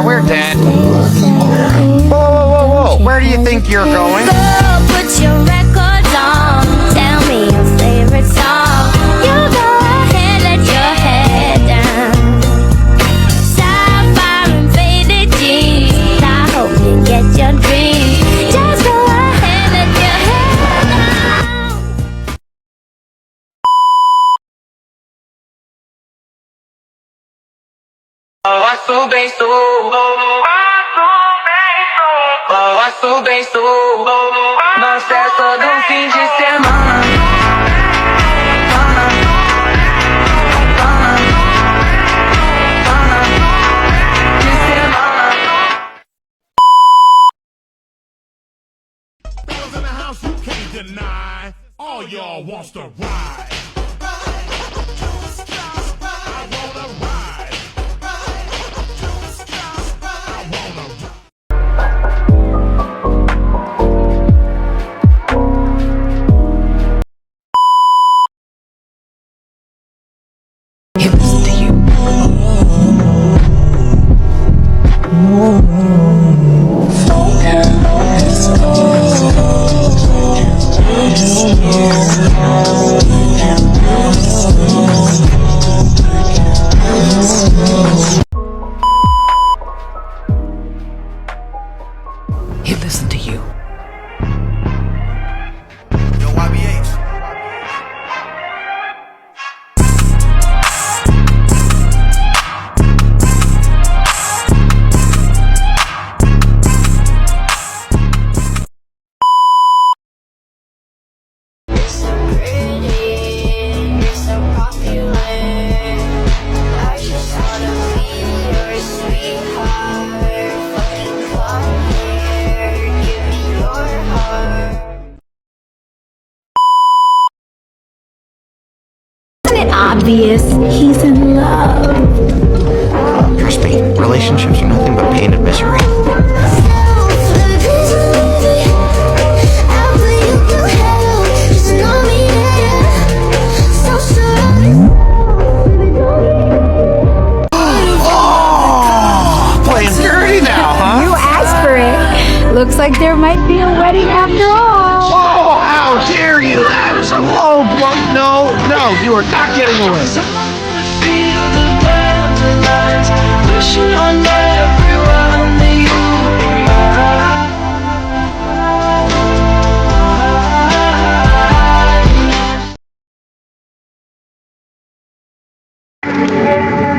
We're dead. Whoa, whoa, whoa, whoa. Where do you think you're going? Go put your records on. Tell me your favorite song. You go ahead, let your head down. Sapphire and faded jeans. I hope you get your dreams. Just go ahead, let your head down. Nós é todo fim de semana. Fellas in the house, you can't deny. All y'all wants to ride. I wanna ride. I wanna ride. He'll listen to you. Yo, YBH. So pretty, so popular. I just wanna be your sweetheart. Fucking come here, give me your heart. Isn't it obvious he's in love? Trust me, relationships are nothing but pain and misery. Playing dirty now, huh? You asked for it. Looks like there might be a wedding after all. Oh, how dare you! That is a low blow. No, no, you are not getting away. Feel the dandelions wishing on everyone that you are.